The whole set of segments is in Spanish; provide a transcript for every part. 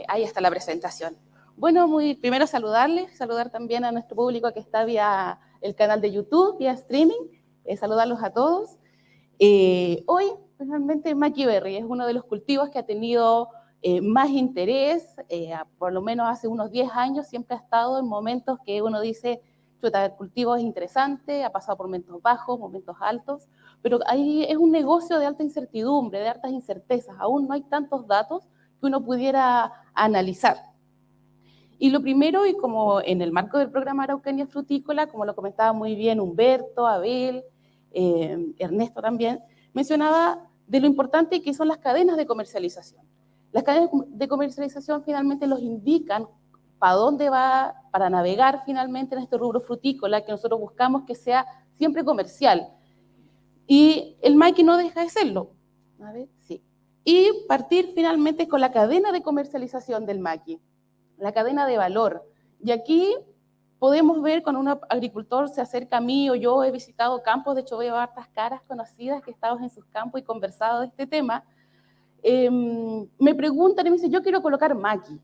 Ahí está la presentación. Bueno, primero saludar también a nuestro público que está vía el canal de YouTube, vía streaming, saludarlos a todos. Hoy, finalmente, Maqui Berry es uno de los cultivos que ha tenido más interés, por lo menos hace unos 10 años, siempre ha estado en momentos que uno dice, chuta, el cultivo es interesante, ha pasado por momentos bajos, momentos altos, pero ahí es un negocio de alta incertidumbre, de altas incertezas, aún no hay tantos datos que uno pudiera analizar. Y lo primero, y como en el marco del programa Araucanía Frutícola, como lo comentaba muy bien Humberto, Abel, Ernesto también, mencionaba de lo importante que son las cadenas de comercialización. Las cadenas de comercialización finalmente los indican para dónde va, para navegar finalmente en este rubro frutícola que nosotros buscamos que sea siempre comercial. Y el Maqui no deja de serlo. A ver, sí. Y partir finalmente con la cadena de comercialización del Maqui, la cadena de valor. Y aquí podemos ver cuando un agricultor se acerca a mí o yo he visitado campos, de hecho veo hartas caras conocidas que estamos en sus campos y conversado de este tema, me preguntan y me dicen, yo quiero colocar Maqui.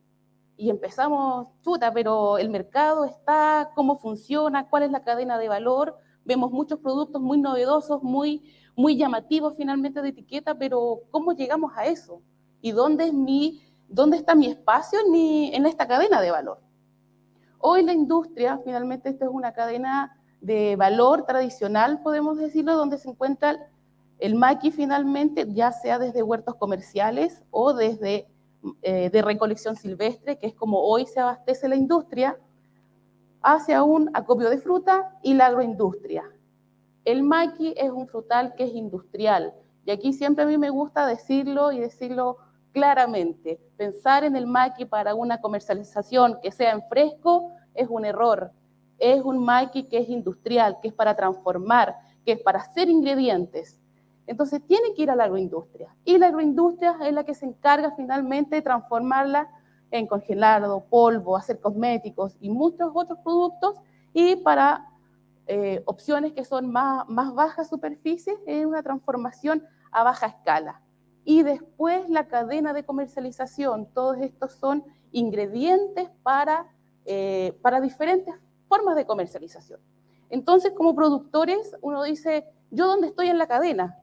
Y empezamos, chuta, pero el mercado está, cómo funciona, cuál es la cadena de valor. Vemos muchos productos muy novedosos, muy llamativos finalmente de etiqueta, pero ¿cómo llegamos a eso? ¿Y dónde está mi espacio en esta cadena de valor? Hoy la industria, finalmente esta es una cadena de valor tradicional, podemos decirlo, donde se encuentra el Maqui finalmente, ya sea desde huertos comerciales o desde de recolección silvestre, que es como hoy se abastece la industria, hacia un acopio de fruta y la agroindustria. El Maqui es un frutal que es industrial, y aquí siempre a mí me gusta decirlo y decirlo claramente. Pensar en el Maqui para una comercialización que sea en fresco es un error. Es un Maqui que es industrial, que es para transformar, que es para hacer ingredientes. Entonces tiene que ir a la agroindustria, y la agroindustria es la que se encarga finalmente de transformarla en congelado, polvo, hacer cosméticos y muchos otros productos, y para opciones que son más bajas superficies en una transformación a baja escala. Y después la cadena de comercialización, todos estos son ingredientes para diferentes formas de comercialización. Entonces, como productores, uno dice, ¿yo dónde estoy en la cadena?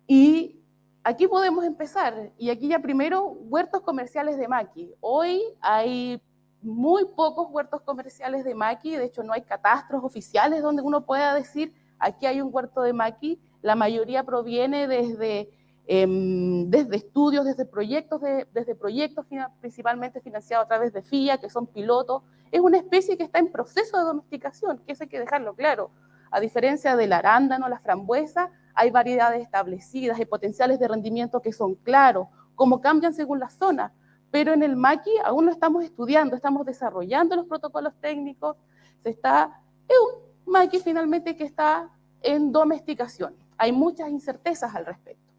Y aquí podemos empezar, y aquí ya primero, huertos comerciales de Maqui. Hoy hay muy pocos huertos comerciales de Maqui, de hecho no hay catastros oficiales donde uno pueda decir, aquí hay un huerto de Maqui, la mayoría proviene desde estudios, desde proyectos principalmente financiados a través de FIA, que son pilotos. Es una especie que está en proceso de domesticación, que eso hay que dejarlo claro. A diferencia del arándano, la frambuesa, hay variedades establecidas, hay potenciales de rendimiento que son claros, cómo cambian según la zona, pero en el Maqui aún lo estamos estudiando, estamos desarrollando los protocolos técnicos, es un Maqui finalmente que está en domesticación, hay muchas incertezas al respecto.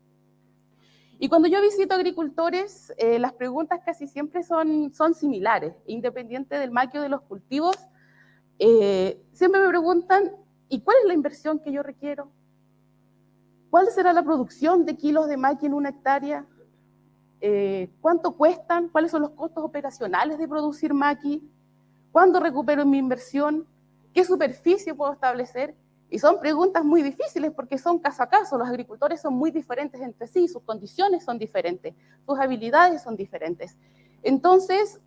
Y cuando yo visito agricultores, las preguntas casi siempre son similares, independiente del Maqui o de los cultivos, siempre me preguntan, ¿y cuál es la inversión que yo requiero? ¿Cuál será la producción de kilos de Maqui en una hectárea? ¿Cuánto cuestan? ¿Cuáles son los costos operacionales de producir Maqui? ¿Cuándo recupero mi inversión? ¿Qué superficie puedo establecer? Y son preguntas muy difíciles porque son caso a caso. Los agricultores son muy diferentes entre sí, sus condiciones son diferentes, sus habilidades son diferentes. Entonces,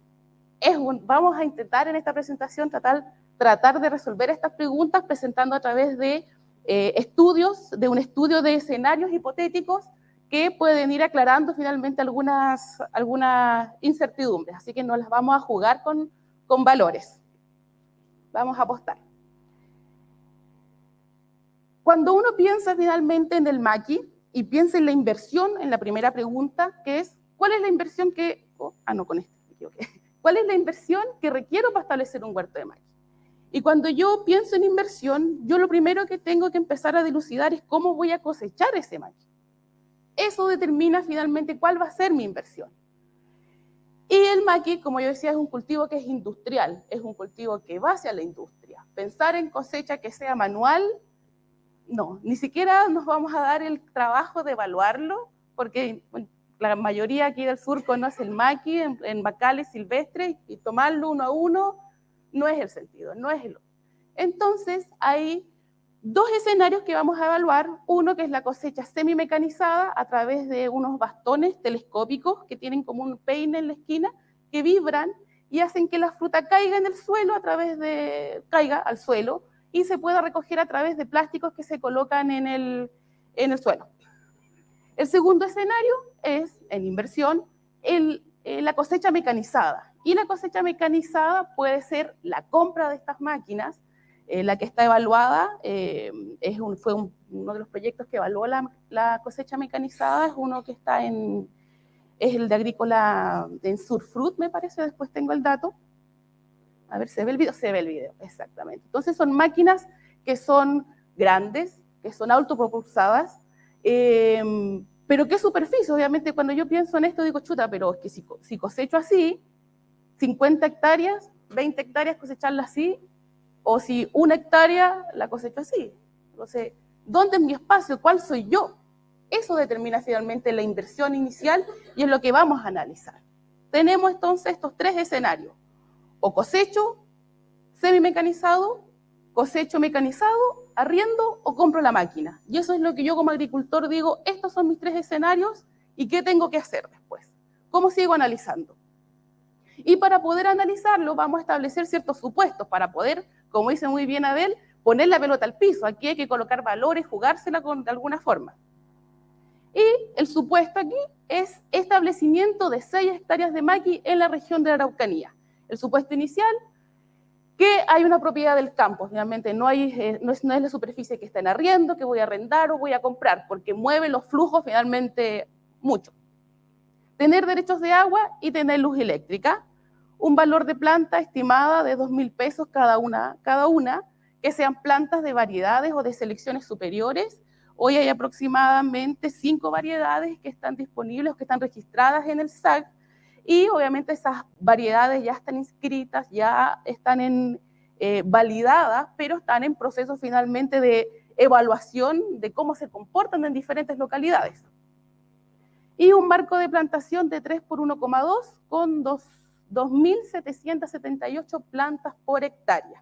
vamos a intentar en esta presentación tratar de resolver estas preguntas presentando a través de un estudio de escenarios hipotéticos que pueden ir aclarando finalmente algunas incertidumbres. Así que nos las vamos a jugar con valores. Vamos a apostar. Cuando uno piensa finalmente en el Maqui y piensa en la inversión, en la primera pregunta, que es, ¿cuál es la inversión que... ¿Cuál es la inversión que requiero para establecer un huerto de Maqui? Y cuando yo pienso en inversión, yo lo primero que tengo que empezar a dilucidar es cómo voy a cosechar ese Maqui. Eso determina finalmente cuál va a ser mi inversión. Y el Maqui, como yo decía, es un cultivo que es industrial, es un cultivo que va hacia la industria. Pensar en cosecha que sea manual, no, ni siquiera nos vamos a dar el trabajo de evaluarlo, porque bueno, la mayoría aquí del sur conoce el maqui en bacales silvestres y tomarlo uno a uno no es el sentido, no es el. Entonces, hay dos escenarios que vamos a evaluar. Uno que es la cosecha semimecanizada a través de unos bastones telescópicos que tienen como un peine en la esquina que vibran y hacen que la fruta caiga en el suelo caiga al suelo y se pueda recoger a través de plásticos que se colocan en el suelo. El segundo escenario es, en inversión, la cosecha mecanizada. Y la cosecha mecanizada puede ser la compra de estas máquinas. La que está evaluada fue uno de los proyectos que evaluó la cosecha mecanizada, es uno que está es el de Agrícola en Surfruit, me parece, después tengo el dato. A ver, ¿se ve el video? Se ve el video, exactamente. Entonces son máquinas que son grandes, que son autopropulsadas, pero ¿qué superficie? Obviamente cuando yo pienso en esto digo, chuta, pero es que si cosecho así, 50 hectáreas, 20 hectáreas cosecharla así, o si 1 hectárea la cosecho así. Entonces, ¿dónde es mi espacio? ¿Cuál soy yo? Eso determina finalmente la inversión inicial y es lo que vamos a analizar. Tenemos entonces estos tres escenarios. O cosecho semi-mecanizado, cosecho mecanizado, arriendo o compro la máquina. Y eso es lo que yo como agricultor digo, estos son mis tres escenarios y ¿qué tengo que hacer después? ¿Cómo sigo analizando? Y para poder analizarlo vamos a establecer ciertos supuestos para poder, como dice muy bien Abel, poner la pelota al piso. Aquí hay que colocar valores, jugársela de alguna forma. Y el supuesto aquí es establecimiento de 6 hectáreas de maqui en la región de la Araucanía. El supuesto inicial, que hay una propiedad del campo, finalmente no es la superficie que está en arriendo, que voy a arrendar o voy a comprar, porque mueve los flujos finalmente mucho. Tener derechos de agua y tener luz eléctrica, un valor de planta estimada de 2.000 pesos cada una, que sean plantas de variedades o de selecciones superiores. Hoy hay aproximadamente 5 variedades que están disponibles, que están registradas en el SAC, y obviamente esas variedades ya están inscritas, ya están validadas, pero están en proceso finalmente de evaluación de cómo se comportan en diferentes localidades. Y un marco de plantación de 3 por 1,2 con 2.778 plantas por hectárea.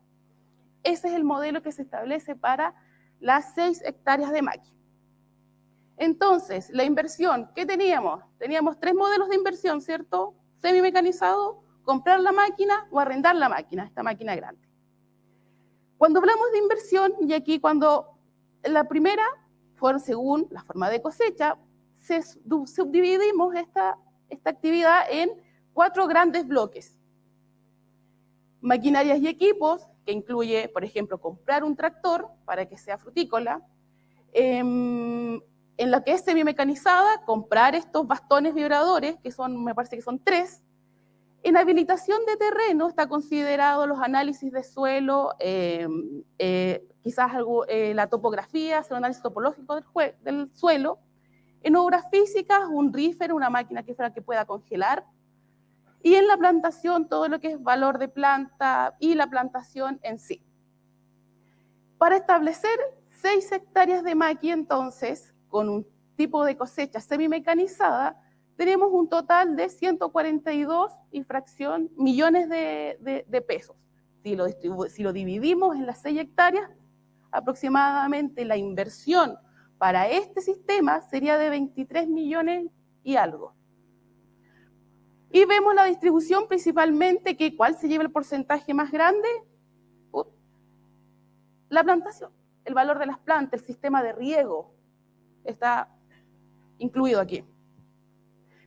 Ese es el modelo que se establece para las 6 hectáreas de maqui. Entonces, la inversión, ¿qué teníamos? Teníamos 3 modelos de inversión, ¿cierto? Semi-mecanizado, comprar la máquina o arrendar la máquina, esta máquina grande. Cuando hablamos de inversión, y aquí cuando la primera fue según la forma de cosecha, subdividimos esta actividad en 4 grandes bloques. Maquinarias y equipos, que incluye, por ejemplo, comprar un tractor para que sea frutícola. En lo que es semi-mecanizada, comprar estos bastones vibradores, que me parece que son 3. En habilitación de terreno está considerado los análisis de suelo, quizás la topografía, hacer un análisis topológico del suelo. En obras físicas, un reefer, una máquina que pueda congelar. Y en la plantación, todo lo que es valor de planta y la plantación en sí. Para establecer 6 hectáreas de maqui, entonces, con un tipo de cosecha semi-mecanizada, tenemos un total de 142 y fracción millones de pesos. Si lo dividimos en las 6 hectáreas, aproximadamente la inversión para este sistema sería de 23 millones y algo. Y vemos la distribución principalmente, que ¿cuál se lleva el porcentaje más grande? La plantación, el valor de las plantas, el sistema de riego está incluido aquí.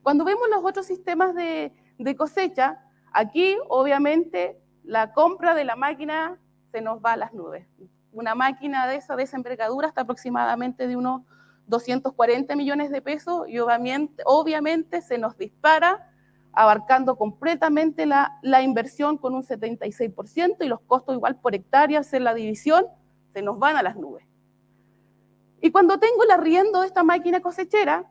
Cuando vemos los otros sistemas de cosecha, aquí obviamente la compra de la máquina se nos va a las nubes. Una máquina de esa envergadura está aproximadamente de unos 240 millones de pesos y obviamente se nos dispara, abarcando completamente la inversión con un 76% y los costos igual por hectárea, hacer la división, se nos van a las nubes. Y cuando tengo el arriendo de esta máquina cosechera,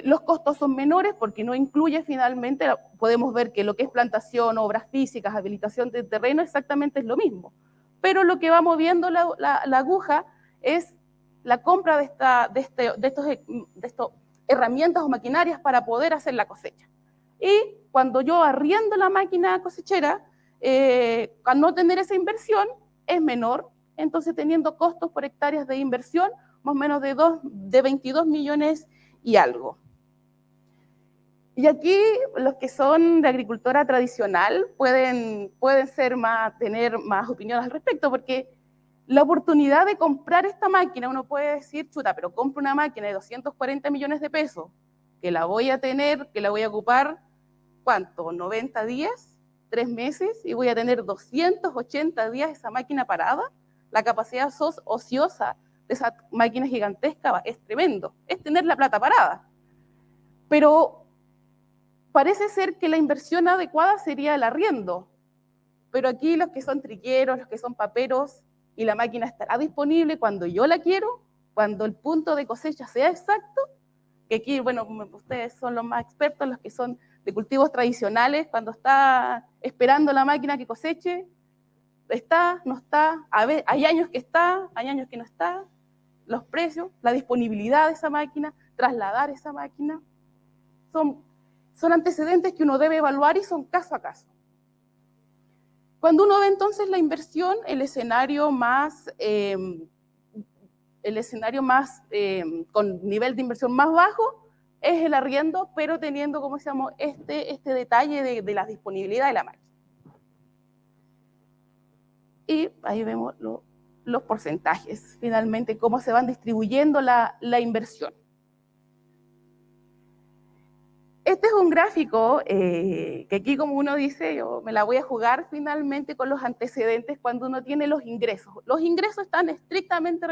los costos son menores porque no incluye finalmente, podemos ver que lo que es plantación, obras físicas, habilitación de terreno, exactamente es lo mismo. Pero lo que va moviendo la aguja es la compra de estos herramientas o maquinarias para poder hacer la cosecha. Y cuando yo arriendo la máquina cosechera, al no tener esa inversión, es menor, entonces teniendo costos por hectáreas de inversión, más o menos de 22 millones y algo. Y aquí los que son de agricultura tradicional pueden tener más opiniones al respecto, porque la oportunidad de comprar esta máquina, uno puede decir, chuta, pero compro una máquina de 240 millones de pesos, que la voy a tener, que la voy a ocupar, ¿cuánto? ¿90 días? 3 meses, y voy a tener 280 días esa máquina parada. La capacidad ociosa de esa máquina gigantesca es tremendo, es tener la plata parada. Pero parece ser que la inversión adecuada sería el arriendo, pero aquí los que son triqueros, los que son paperos, y la máquina estará disponible cuando yo la quiero, cuando el punto de cosecha sea exacto, que aquí, bueno, ustedes son los más expertos, los que son de cultivos tradicionales, cuando está esperando la máquina que coseche, está, no está, hay años que está, hay años que no está, los precios, la disponibilidad de esa máquina, trasladar esa máquina, son antecedentes que uno debe evaluar y son caso a caso. Cuando uno ve entonces la inversión, el escenario más con nivel de inversión más bajo es el arriendo, pero teniendo, como decíamos, este detalle de la disponibilidad de la máquina. Y ahí vemos los porcentajes, finalmente, cómo se van distribuyendo la inversión. Este es un gráfico que aquí, como uno dice, yo me la voy a jugar finalmente con los antecedentes cuando uno tiene los ingresos. Los ingresos están estrictamente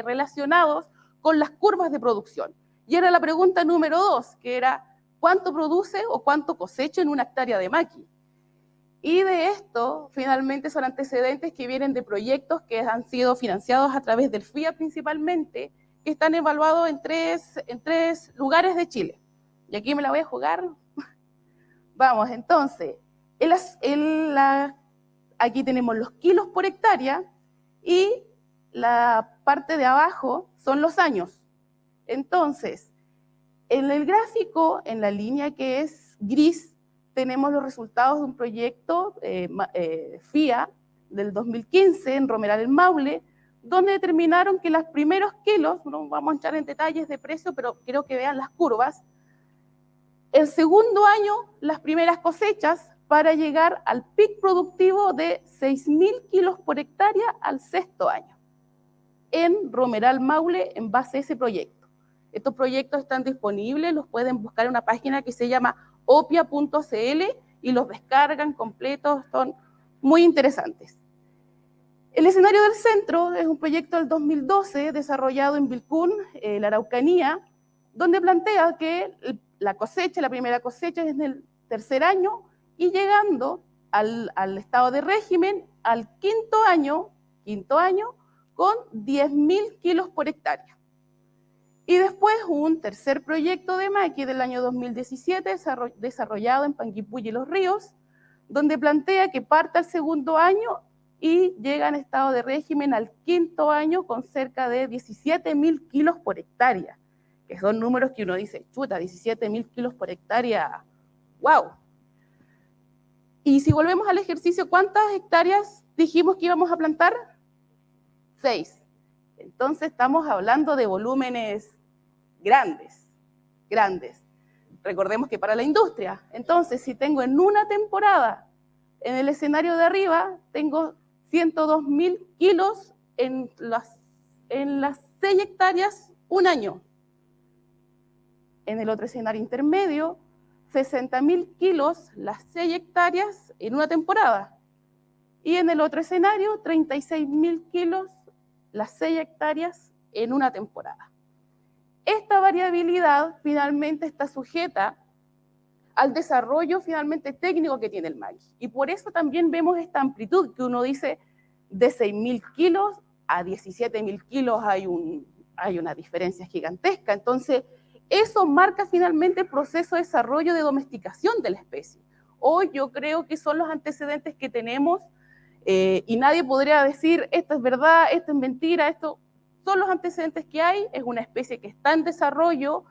relacionados con las curvas de producción. Y era la pregunta número 2, que era ¿cuánto produce o cuánto cosecha en una hectárea de maqui? Y de esto, finalmente, son antecedentes que vienen de proyectos que han sido financiados a través del FIA principalmente, que están evaluados en tres lugares de Chile. Y aquí me la voy a jugar. Vamos, entonces, aquí tenemos los kilos por hectárea y la parte de abajo son los años. Entonces, en el gráfico, en la línea que es gris, tenemos los resultados de un proyecto FIA del 2015 en Romeral el Maule, donde determinaron que los primeros kilos, no vamos a entrar en detalles de precio, pero quiero que vean las curvas, el segundo año, las primeras cosechas, para llegar al pic productivo de 6.000 kilos por hectárea al sexto año, en Romeral Maule, en base a ese proyecto. Estos proyectos están disponibles, los pueden buscar en una página que se llama opia.cl y los descargan completos, son muy interesantes. El escenario del centro es un proyecto del 2012 desarrollado en Vilcún, la Araucanía, donde plantea que la primera cosecha es en el tercer año y llegando al estado de régimen al quinto año con 10.000 kilos por hectárea. Y después un tercer proyecto de maqui del año 2017 desarrollado en Panguipulli y Los Ríos, donde plantea que parte al segundo año y llega en estado de régimen al quinto año con cerca de 17.000 kilos por hectárea, que son números que uno dice, chuta, 17.000 kilos por hectárea, wow. Y si volvemos al ejercicio, ¿cuántas hectáreas dijimos que íbamos a plantar? 6. Entonces estamos hablando de volúmenes grandes. Recordemos que para la industria, entonces si tengo en una temporada, en el escenario de arriba, tengo 102.000 kilos en las 6 hectáreas un año. En el otro escenario intermedio, 60.000 kilos las 6 hectáreas en una temporada. Y en el otro escenario, 36.000 kilos las 6 hectáreas en una temporada. Esta variabilidad finalmente está sujeta al desarrollo finalmente técnico que tiene el maqui. Y por eso también vemos esta amplitud que uno dice de 6.000 kilos a 17.000 kilos hay una diferencia gigantesca. Entonces, eso marca finalmente el proceso de desarrollo de domesticación de la especie. Hoy yo creo que son los antecedentes que tenemos y nadie podría decir esto es verdad, esto es mentira, esto son los antecedentes que hay, es una especie que está en desarrollo,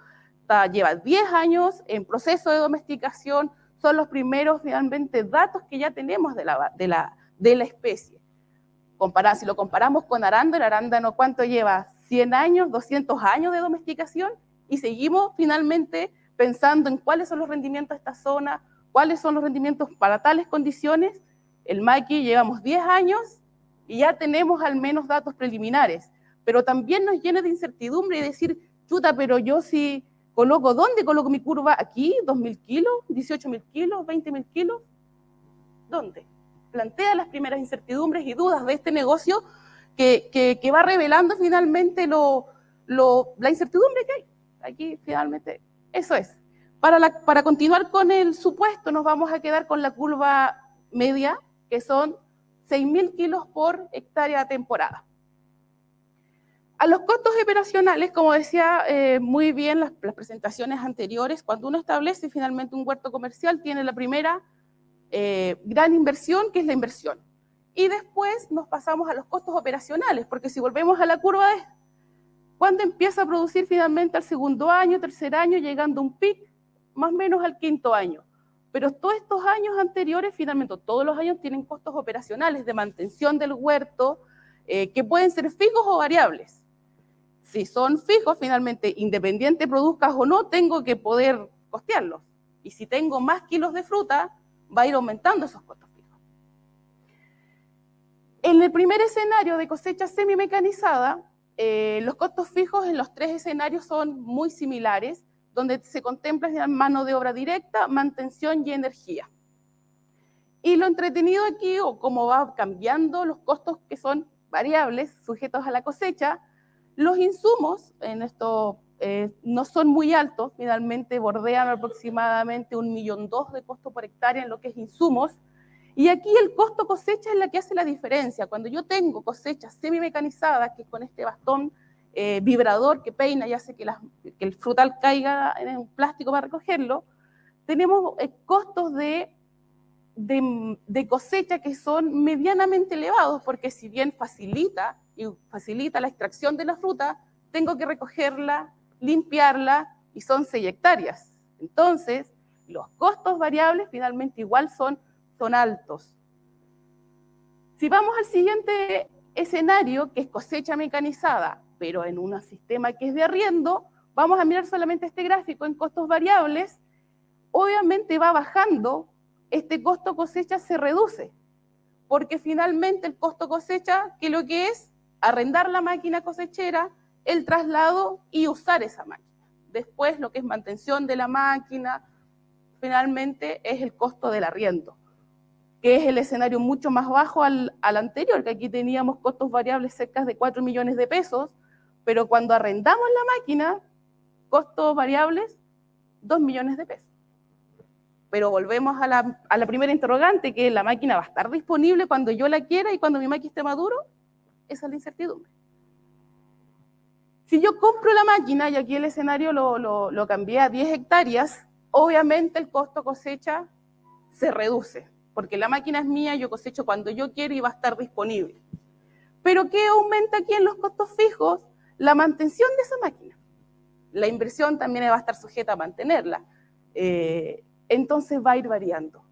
lleva 10 años en proceso de domesticación, son los primeros finalmente datos que ya tenemos de la especie. Si lo comparamos con el arándano, ¿cuánto lleva? 100 años, 200 años de domesticación, y seguimos finalmente pensando en cuáles son los rendimientos de esta zona, cuáles son los rendimientos para tales condiciones. El maqui llevamos 10 años y ya tenemos al menos datos preliminares, pero también nos llena de incertidumbre y decir, chuta, pero yo si coloco, ¿dónde coloco mi curva? ¿Aquí? ¿2.000 kilos? ¿18.000 kilos? ¿20.000 kilos? ¿Dónde? Plantea las primeras incertidumbres y dudas de este negocio que va revelando finalmente la incertidumbre que hay. Aquí finalmente eso es. Para continuar con el supuesto, nos vamos a quedar con la curva media, que son 6.000 kilos por hectárea temporada. A los costos operacionales, como decía muy bien las presentaciones anteriores, cuando uno establece finalmente un huerto comercial, tiene la primera gran inversión, que es la inversión. Y después nos pasamos a los costos operacionales, porque si volvemos a la curva de cuando empieza a producir finalmente al segundo año, tercer año, llegando a un pic, más o menos al quinto año. Pero todos estos años anteriores, finalmente todos los años tienen costos operacionales de mantención del huerto, que pueden ser fijos o variables. Si son fijos, finalmente, independiente produzcas o no, tengo que poder costearlos. Y si tengo más kilos de fruta, va a ir aumentando esos costos fijos. En el primer escenario de cosecha semimecanizada, los costos fijos en los tres escenarios son muy similares, donde se contempla mano de obra directa, mantención y energía. Y lo entretenido aquí, o cómo va cambiando los costos que son variables, sujetos a la cosecha, los insumos en esto no son muy altos, finalmente bordean aproximadamente 1,2 millones de costo por hectárea en lo que es insumos, y aquí el costo cosecha es la que hace la diferencia. Cuando yo tengo cosechas semimecanizadas, que es con este bastón vibrador que peina y hace que el frutal caiga en un plástico para recogerlo, tenemos costos de cosecha que son medianamente elevados, porque si bien facilita la extracción de la fruta, tengo que recogerla, limpiarla, y son 6 hectáreas. Entonces, los costos variables finalmente igual son altos. Si vamos al siguiente escenario, que es cosecha mecanizada, pero en un sistema que es de arriendo, vamos a mirar solamente este gráfico en costos variables, obviamente va bajando, este costo cosecha se reduce, porque finalmente el costo cosecha, que lo que es arrendar la máquina cosechera, el traslado y usar esa máquina. Después lo que es mantención de la máquina, finalmente es el costo del arriendo, que es el escenario mucho más bajo al anterior, que aquí teníamos costos variables cerca de 4 millones de pesos, pero cuando arrendamos la máquina, costos variables 2 millones de pesos. Pero volvemos a la primera interrogante, que la máquina va a estar disponible cuando yo la quiera y cuando mi máquina esté maduro. Esa es la incertidumbre. Si yo compro la máquina, y aquí el escenario lo cambié a 10 hectáreas, obviamente el costo cosecha se reduce, porque la máquina es mía, yo cosecho cuando yo quiero y va a estar disponible. Pero ¿qué aumenta aquí en los costos fijos? La mantención de esa máquina. La inversión también va a estar sujeta a mantenerla. Entonces va a ir variando.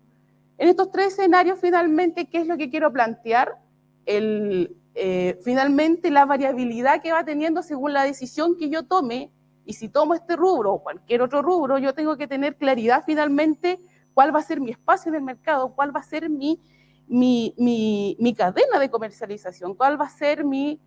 En estos tres escenarios, finalmente, ¿qué es lo que quiero plantear? Finalmente, la variabilidad que va teniendo según la decisión que yo tome, y si tomo este rubro o cualquier otro rubro, yo tengo que tener claridad finalmente cuál va a ser mi espacio en el mercado, cuál va a ser mi cadena de comercialización, cuál va a ser mi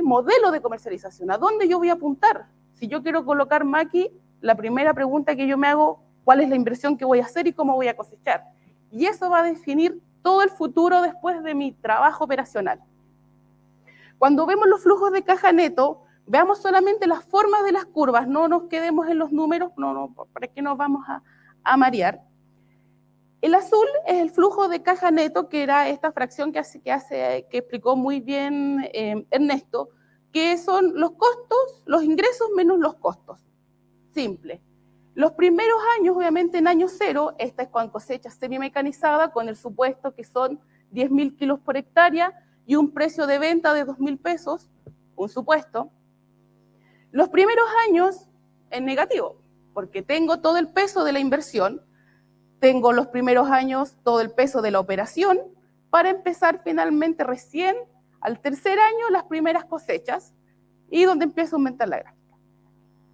modelo de comercialización, a dónde yo voy a apuntar. Si yo quiero colocar maqui, la primera pregunta que yo me hago, ¿cuál es la inversión que voy a hacer y cómo voy a cosechar? Y eso va a definir todo el futuro después de mi trabajo operacional. Cuando vemos los flujos de caja neto, veamos solamente las formas de las curvas, no nos quedemos en los números, para que nos vamos a marear. El azul es el flujo de caja neto, que era esta fracción que explicó muy bien Ernesto, que son los costos, los ingresos menos los costos. Simple. Los primeros años, obviamente en año cero, esta es con cosecha semimecanizada, con el supuesto que son 10.000 kilos por hectárea y un precio de venta de 2.000 pesos, un supuesto. Los primeros años en negativo, porque tengo todo el peso de la inversión, tengo los primeros años todo el peso de la operación, para empezar finalmente recién al tercer año las primeras cosechas y donde empieza a aumentar la gráfica.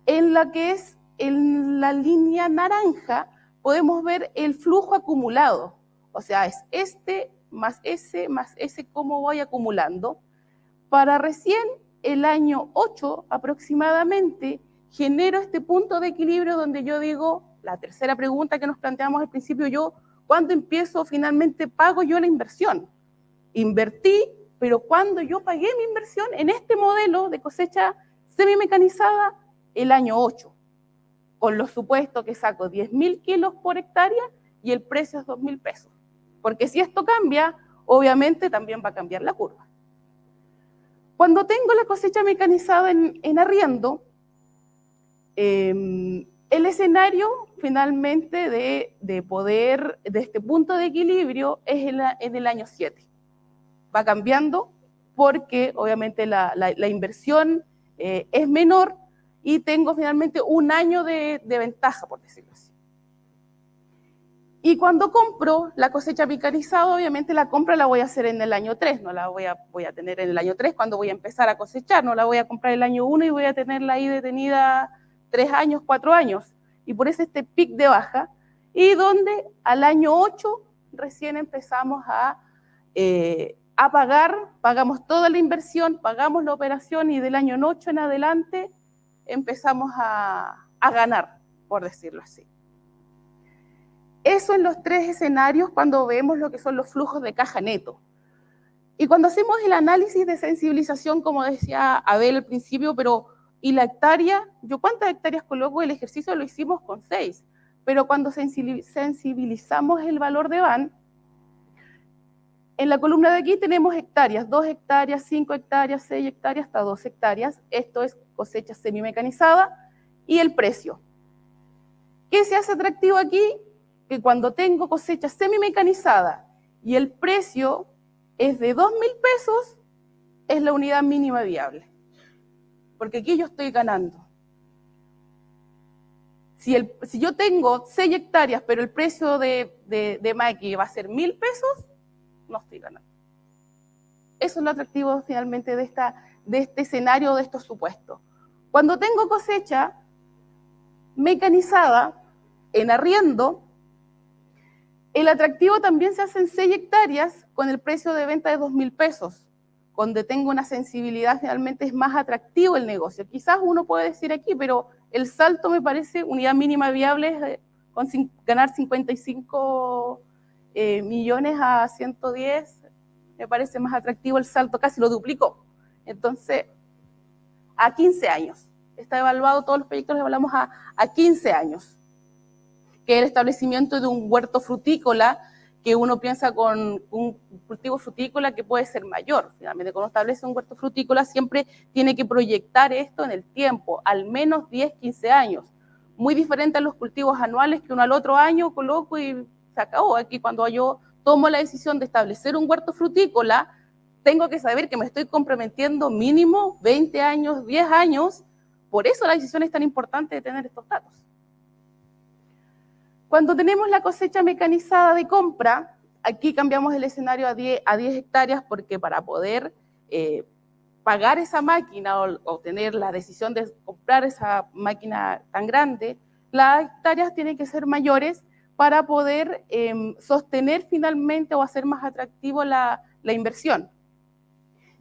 En la que es en la línea naranja podemos ver el flujo acumulado, o sea, es este más ese, cómo voy acumulando, para recién el año 8 aproximadamente genero este punto de equilibrio donde yo digo, la tercera pregunta que nos planteamos al principio, ¿cuándo empiezo finalmente pago yo la inversión? Invertí, pero cuando yo pagué mi inversión en este modelo de cosecha semimecanizada, el año 8, con los supuestos que saco 10.000 kilos por hectárea y el precio es 2.000 pesos. Porque si esto cambia, obviamente también va a cambiar la curva. Cuando tengo la cosecha mecanizada en arriendo, el escenario finalmente de este punto de equilibrio es en el año 7. Va cambiando porque obviamente la inversión es menor y tengo finalmente un año de ventaja, por decirlo así. Y cuando compro la cosecha mecanizada, obviamente la compra la voy a hacer en el año 3, no la voy a tener en el año 3 cuando voy a empezar a cosechar, no la voy a comprar el año 1 y voy a tenerla ahí detenida 3 años, 4 años. Y por eso este pic de baja, y donde al año 8 recién empezamos a pagar, pagamos toda la inversión, pagamos la operación y del año 8 en adelante empezamos a ganar, por decirlo así. Eso en los tres escenarios cuando vemos lo que son los flujos de caja neto. Y cuando hacemos el análisis de sensibilización, como decía Abel al principio, ¿y la hectárea? ¿Yo cuántas hectáreas coloco? El ejercicio lo hicimos con 6, pero cuando sensibilizamos el valor de VAN, en la columna de aquí tenemos hectáreas, 2 hectáreas, 5 hectáreas, 6 hectáreas, hasta 12 hectáreas. Esto es cosecha semimecanizada y el precio. ¿Qué se hace atractivo aquí? Que cuando tengo cosecha semimecanizada y el precio es de 2.000 pesos, es la unidad mínima viable. Porque aquí yo estoy ganando. Si yo tengo 6 hectáreas, pero el precio de maqui va a ser 1.000 pesos, no estoy ganando. Eso es lo atractivo finalmente de este escenario, de estos supuestos. Cuando tengo cosecha mecanizada en arriendo, el atractivo también se hace en 6 hectáreas con el precio de venta de 2.000 pesos. Donde tengo una sensibilidad, finalmente es más atractivo el negocio. Quizás uno puede decir aquí, pero el salto me parece, unidad mínima viable, con ganar 55 millones a 110, me parece más atractivo el salto, casi lo duplicó. Entonces, a 15 años. Está evaluado, todos los proyectos los evaluamos a 15 años. Que es el establecimiento de un huerto frutícola, que uno piensa con un cultivo frutícola que puede ser mayor. Finalmente, cuando establece un huerto frutícola, siempre tiene que proyectar esto en el tiempo, al menos 10, 15 años. Muy diferente a los cultivos anuales que uno al otro año coloco y se acabó. Aquí cuando yo tomo la decisión de establecer un huerto frutícola, tengo que saber que me estoy comprometiendo mínimo 20 años, 10 años. Por eso la decisión es tan importante de tener estos datos. Cuando tenemos la cosecha mecanizada de compra, aquí cambiamos el escenario a 10 hectáreas porque para poder pagar esa máquina o tener la decisión de comprar esa máquina tan grande, las hectáreas tienen que ser mayores para poder sostener finalmente o hacer más atractivo la inversión.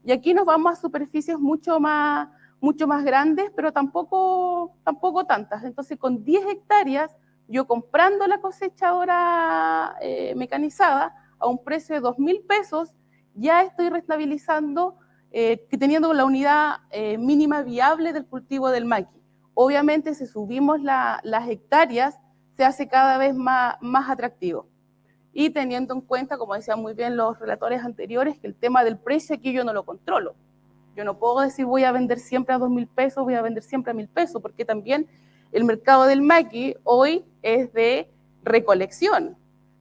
Y aquí nos vamos a superficies mucho más grandes, pero tampoco tantas. Entonces, con 10 hectáreas, yo comprando la cosechadora mecanizada a un precio de 2.000 pesos, ya estoy restabilizando, teniendo la unidad mínima viable del cultivo del maqui. Obviamente, si subimos las hectáreas, se hace cada vez más atractivo. Y teniendo en cuenta, como decían muy bien los relatores anteriores, que el tema del precio aquí yo no lo controlo. Yo no puedo decir voy a vender siempre a 2.000 pesos, voy a vender siempre a 1.000 pesos, porque también el mercado del maqui hoy es de recolección.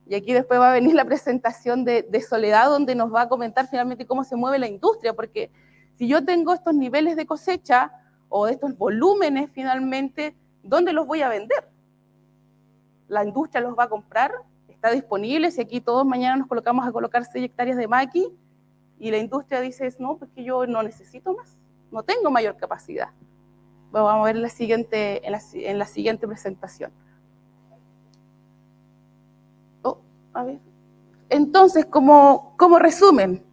Y aquí después va a venir la presentación de Soledad, donde nos va a comentar finalmente cómo se mueve la industria, porque si yo tengo estos niveles de cosecha o estos volúmenes finalmente ¿dónde los voy a vender? ¿La industria los va a comprar? ¿Está disponible? Si aquí todos mañana nos colocamos a colocar 6 hectáreas de maqui y la industria dice, no, pues que yo no necesito más, no tengo mayor capacidad. Vamos a ver en la siguiente presentación. A ver. Entonces, como resumen,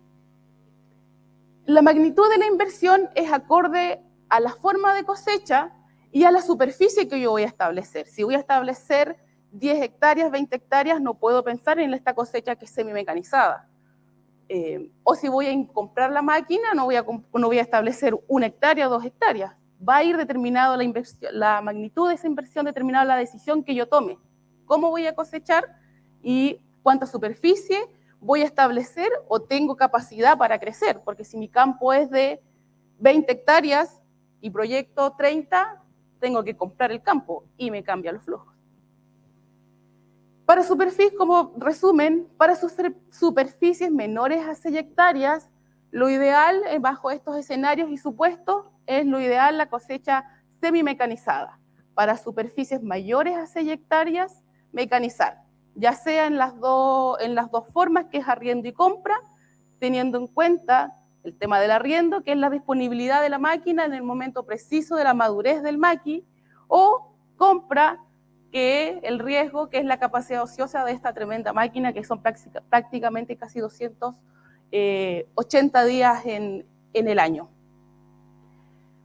la magnitud de la inversión es acorde a la forma de cosecha y a la superficie que yo voy a establecer. Si voy a establecer 10 hectáreas, 20 hectáreas, no puedo pensar en esta cosecha que es semi-mecanizada. O si voy a comprar la máquina, no voy a establecer 1 hectárea o 2 hectáreas. Va a ir determinado la magnitud de esa inversión, determinada la decisión que yo tome. ¿Cómo voy a cosechar y cuánta superficie voy a establecer o tengo capacidad para crecer? Porque si mi campo es de 20 hectáreas y proyecto 30, tengo que comprar el campo y me cambia los flujos. Para superficies, como resumen, para superficies menores a 6 hectáreas, lo ideal, bajo estos escenarios y supuestos, es lo ideal la cosecha semi-mecanizada. Para superficies mayores a 6 hectáreas, mecanizar, ya sea en las dos formas, que es arriendo y compra, teniendo en cuenta el tema del arriendo, que es la disponibilidad de la máquina en el momento preciso de la madurez del maqui, o compra, que el riesgo, que es la capacidad ociosa de esta tremenda máquina, que son prácticamente casi 280 días en el año.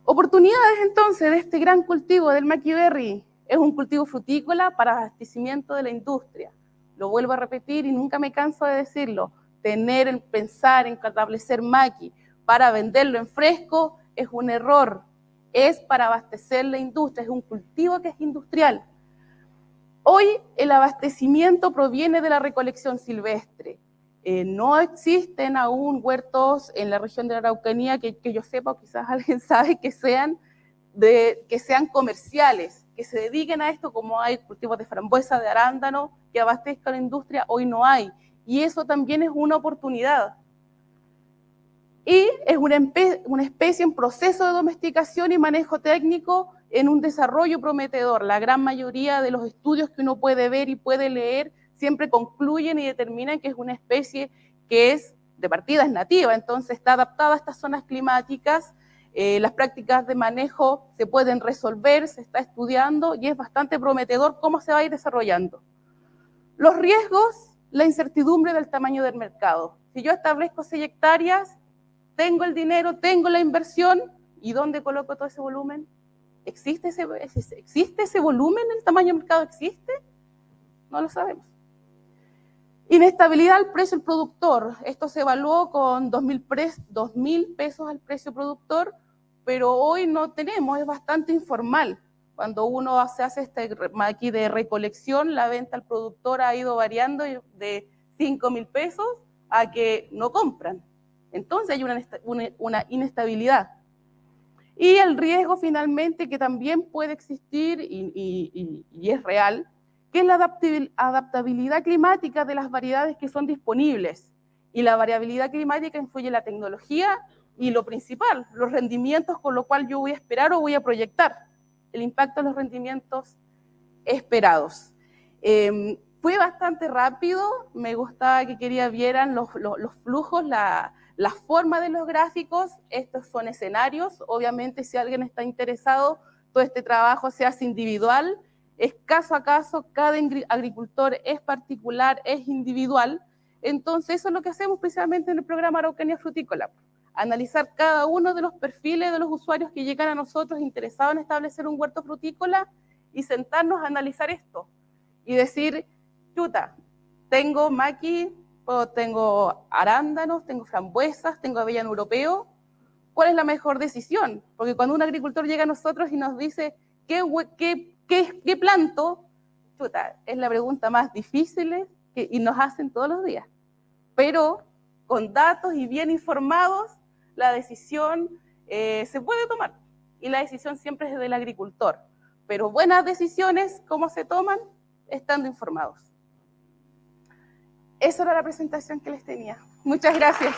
Oportunidades entonces de este gran cultivo del maqui berry. Es un cultivo frutícola para abastecimiento de la industria. Lo vuelvo a repetir y nunca me canso de decirlo. Pensar en establecer maqui para venderlo en fresco es un error. Es para abastecer la industria, es un cultivo que es industrial. Hoy el abastecimiento proviene de la recolección silvestre. No existen aún huertos en la región de la Araucanía que yo sepa, o quizás alguien sabe, que sean comerciales, que se dediquen a esto, como hay cultivos de frambuesa, de arándano, que abastezcan la industria, hoy no hay. Y eso también es una oportunidad. Y es una especie en proceso de domesticación y manejo técnico en un desarrollo prometedor. La gran mayoría de los estudios que uno puede ver y puede leer siempre concluyen y determinan que es una especie que es de partida es nativa, entonces está adaptada a estas zonas climáticas. Las prácticas de manejo se pueden resolver, se está estudiando y es bastante prometedor cómo se va a ir desarrollando. Los riesgos, la incertidumbre del tamaño del mercado. Si yo establezco 6 hectáreas, tengo el dinero, tengo la inversión, ¿y dónde coloco todo ese volumen? ¿Existe ese volumen? ¿El tamaño del mercado existe? No lo sabemos. Inestabilidad al precio del productor. Esto se evaluó con 2.000 pesos al precio productor, pero hoy no tenemos, es bastante informal. Cuando uno se hace aquí de recolección, la venta al productor ha ido variando de 5.000 pesos a que no compran. Entonces hay una inestabilidad. Y el riesgo finalmente que también puede existir y es real, que es la adaptabilidad climática de las variedades que son disponibles. Y la variabilidad climática influye en la tecnología y lo principal, los rendimientos con lo cual yo voy a esperar o voy a proyectar. El impacto en los rendimientos esperados. Fue bastante rápido, me gustaba que vieran los flujos, la forma de los gráficos. Estos son escenarios, obviamente si alguien está interesado, todo este trabajo se hace individual, es caso a caso, cada agricultor es particular, es individual. Entonces eso es lo que hacemos precisamente en el programa Araucanía Frutícola, analizar cada uno de los perfiles de los usuarios que llegan a nosotros interesados en establecer un huerto frutícola y sentarnos a analizar esto y decir, chuta, tengo maqui, tengo arándanos, tengo frambuesas, tengo avellano europeo, ¿cuál es la mejor decisión? Porque cuando un agricultor llega a nosotros y nos dice, ¿qué planto? Chuta, es la pregunta más difícil y nos hacen todos los días. Pero con datos y bien informados, la decisión se puede tomar. Y la decisión siempre es del agricultor. Pero buenas decisiones, ¿cómo se toman? Estando informados. Esa era la presentación que les tenía. Muchas gracias.